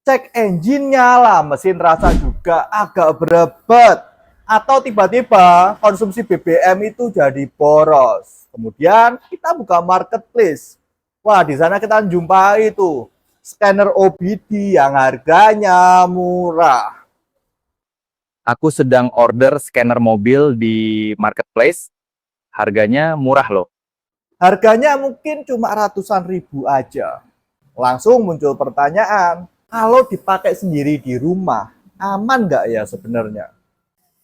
cek engine-nya lah, mesin rasa juga agak berebet. Atau tiba-tiba konsumsi BBM itu jadi boros. Kemudian kita buka marketplace. Wah, di sana kita jumpai itu scanner OBD yang harganya murah. Aku sedang order scanner mobil di marketplace, harganya murah loh. Harganya mungkin cuma ratusan ribu aja. Langsung muncul pertanyaan, kalau dipakai sendiri di rumah, aman nggak ya sebenarnya?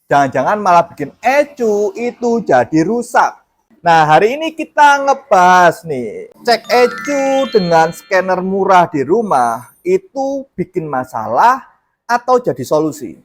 Jangan-jangan malah bikin ECU itu jadi rusak. Nah, hari ini kita ngebahas nih, cek ECU dengan scanner murah di rumah, itu bikin masalah atau jadi solusi?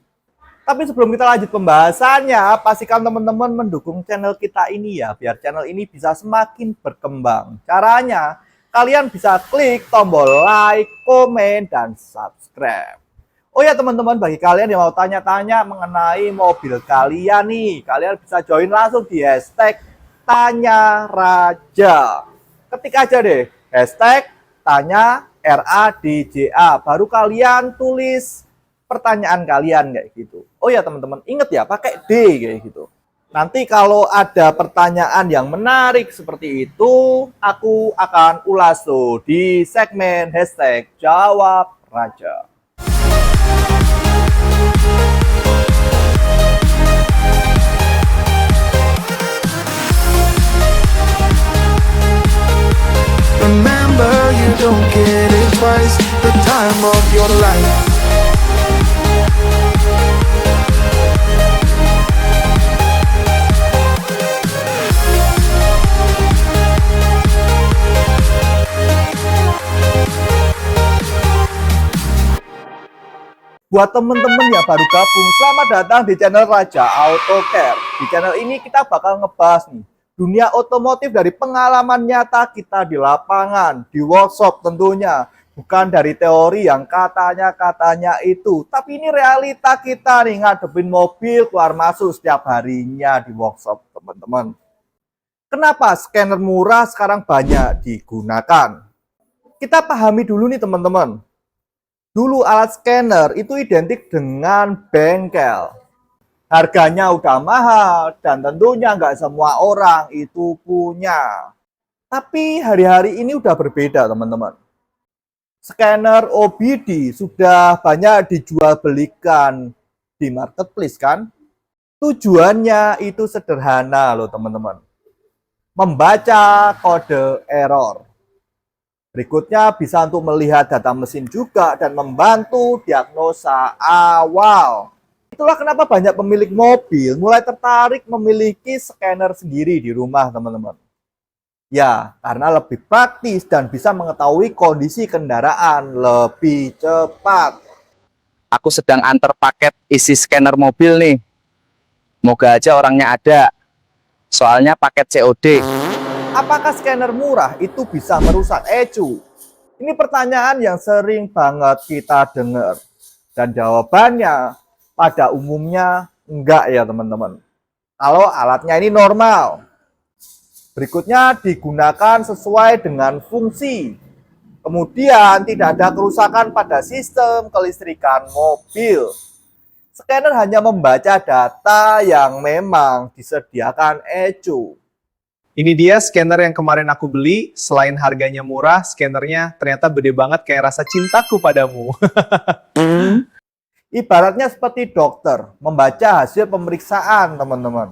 Tapi sebelum kita lanjut pembahasannya, pastikan teman-teman mendukung channel kita ini ya, biar channel ini bisa semakin berkembang. Caranya, kalian bisa klik tombol like, komen, dan subscribe. Oh ya teman-teman, bagi kalian yang mau tanya-tanya mengenai mobil kalian nih, kalian bisa join langsung di hashtag Tanya Raja. Ketik aja deh, hashtag Tanya RADJA, baru kalian tulis pertanyaan kalian kayak gitu. Oh ya teman-teman, inget ya pakai D kayak gitu. Nanti kalau ada pertanyaan yang menarik seperti itu, aku akan ulas tuh di segmen hashtag Jawab Raja. Remember, you don't get it twice. The time of your life. Buat temen-temen yang baru gabung, selamat datang di channel Raja Auto Care. Di channel ini kita bakal ngebahas nih dunia otomotif dari pengalaman nyata kita di lapangan, di workshop tentunya. Bukan dari teori yang katanya itu, tapi ini realita kita nih ngadepin mobil keluar masuk setiap harinya di workshop teman-teman. Kenapa scanner murah sekarang banyak digunakan? Kita pahami dulu nih teman-teman. Dulu alat scanner itu identik dengan bengkel. Harganya udah mahal dan tentunya nggak semua orang itu punya. Tapi hari-hari ini udah berbeda teman-teman. Scanner OBD sudah banyak dijual belikan di marketplace kan. Tujuannya itu sederhana loh teman-teman. Membaca kode error. Berikutnya bisa untuk melihat data mesin juga dan membantu diagnosa awal. Itulah kenapa banyak pemilik mobil mulai tertarik memiliki scanner sendiri di rumah teman-teman. Ya, karena lebih praktis dan bisa mengetahui kondisi kendaraan lebih cepat. Aku sedang antar paket isi scanner mobil nih. Moga aja orangnya ada. Soalnya paket COD. Apakah scanner murah itu bisa merusak ECU? Ini pertanyaan yang sering banget kita dengar. Dan jawabannya pada umumnya enggak ya teman-teman. Kalau alatnya ini normal. Berikutnya digunakan sesuai dengan fungsi. Kemudian tidak ada kerusakan pada sistem kelistrikan mobil. Scanner hanya membaca data yang memang disediakan ECU. Ini dia scanner yang kemarin aku beli. Selain harganya murah, scannernya ternyata gede banget kayak rasa cintaku padamu. Ibaratnya seperti dokter membaca hasil pemeriksaan, teman-teman.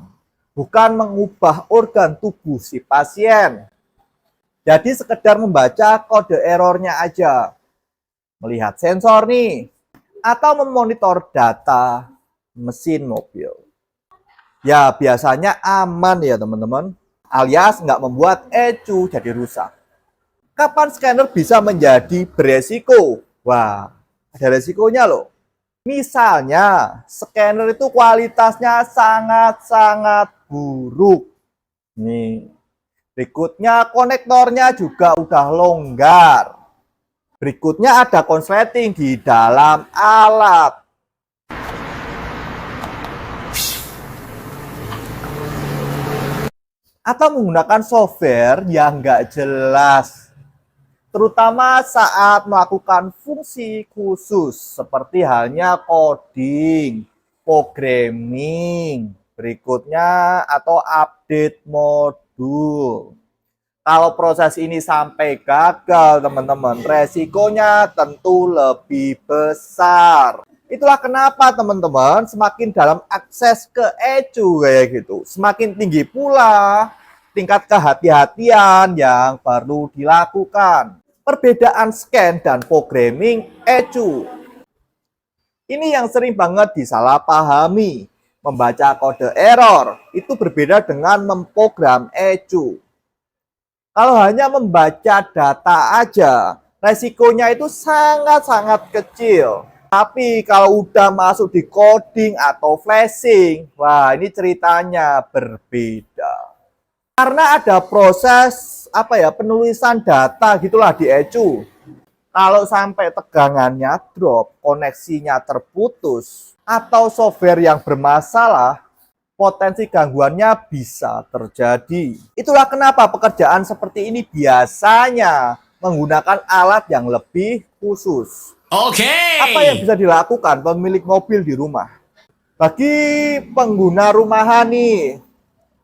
Bukan mengubah organ tubuh si pasien. Jadi sekedar membaca kode errornya aja. Melihat sensor nih. Atau memonitor data mesin mobil. Ya biasanya aman ya teman-teman. Alias nggak membuat ECU jadi rusak. Kapan scanner bisa menjadi beresiko? Wah, ada resikonya loh. Misalnya, scanner itu kualitasnya sangat-sangat buruk. Nih, berikutnya konektornya juga udah longgar. Berikutnya ada konsleting di dalam alat. Atau menggunakan software yang nggak jelas. terutama saat melakukan fungsi khusus seperti halnya coding, programming, berikutnya atau update modul. Kalau proses ini sampai gagal, teman-teman, resikonya tentu lebih besar. Itulah kenapa, teman-teman, semakin dalam akses ke ECU kayak gitu, semakin tinggi pula tingkat kehati-hatian yang perlu dilakukan. Perbedaan scan dan programming ECU. Ini yang sering banget disalahpahami. Membaca kode error itu berbeda dengan memprogram ECU. Kalau hanya membaca data aja, resikonya itu sangat-sangat kecil. Tapi kalau udah masuk di coding atau flashing, wah ini ceritanya berbeda. Karena ada proses penulisan data gitulah di ECU. Kalau sampai tegangannya drop, koneksinya terputus, atau software yang bermasalah, potensi gangguannya bisa terjadi. Itulah kenapa pekerjaan seperti ini biasanya menggunakan alat yang lebih khusus. Oke. Apa yang bisa dilakukan pemilik mobil di rumah? Bagi pengguna rumahan nih,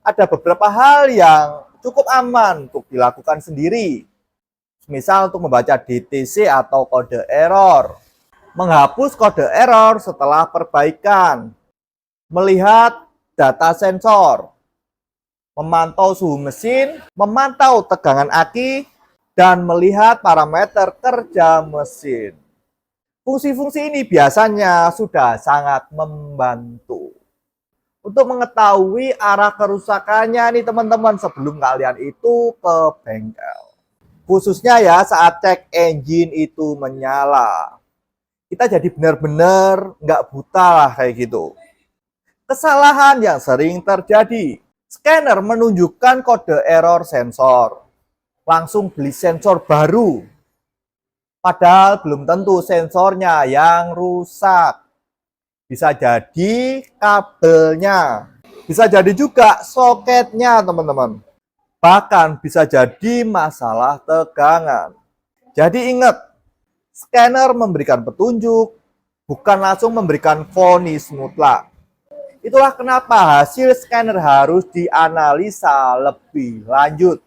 ada beberapa hal yang cukup aman untuk dilakukan sendiri. Misal untuk membaca DTC atau kode error, menghapus kode error setelah perbaikan, melihat data sensor, memantau suhu mesin, memantau tegangan aki, dan melihat parameter kerja mesin. Fungsi-fungsi ini biasanya sudah sangat membantu untuk mengetahui arah kerusakannya nih teman-teman sebelum kalian itu ke bengkel. Khususnya ya saat cek engine itu menyala. Kita jadi benar-benar nggak buta lah kayak gitu. Kesalahan yang sering terjadi. Scanner menunjukkan kode error sensor. Langsung beli sensor baru. Padahal belum tentu sensornya yang rusak. Bisa jadi kabelnya. Bisa jadi juga soketnya, teman-teman. Bahkan bisa jadi masalah tegangan. Jadi ingat, scanner memberikan petunjuk, bukan langsung memberikan vonis mutlak. Itulah kenapa hasil scanner harus dianalisa lebih lanjut.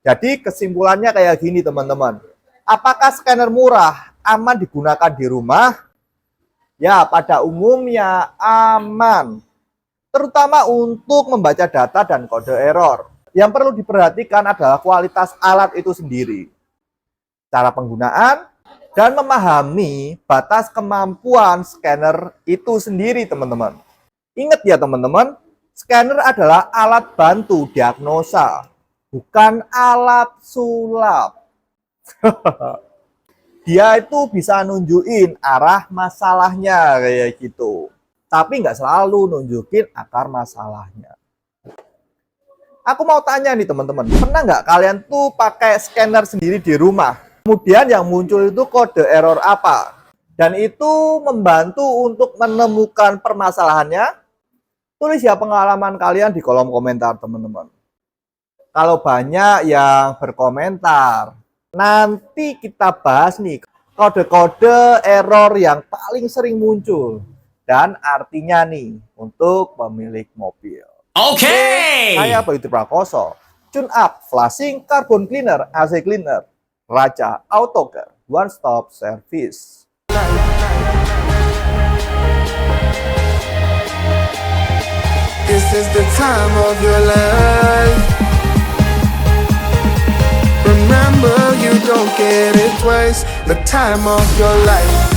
Jadi kesimpulannya kayak gini, teman-teman. Apakah scanner murah aman digunakan di rumah? Ya, pada umumnya aman. Terutama untuk membaca data dan kode error. Yang perlu diperhatikan adalah kualitas alat itu sendiri. Cara penggunaan dan memahami batas kemampuan scanner itu sendiri, teman-teman. Ingat ya, teman-teman, scanner adalah alat bantu diagnosa, bukan alat sulap. Dia itu bisa nunjukin arah masalahnya kayak gitu. Tapi nggak selalu nunjukin akar masalahnya. Aku mau tanya nih teman-teman, pernah nggak kalian tuh pakai scanner sendiri di rumah? Kemudian yang muncul itu kode error apa? Dan itu membantu untuk menemukan permasalahannya? Tulis ya pengalaman kalian di kolom komentar, teman-teman. Kalau banyak yang berkomentar, nanti kita bahas nih kode-kode error yang paling sering muncul dan artinya nih untuk pemilik mobil. Oke. Saya Bayu Prakoso, tune up, flashing, carbon cleaner, AC cleaner, Raja Auto Care, one stop service. This is the time of your life. Remember, you don't get it twice. The time of your life.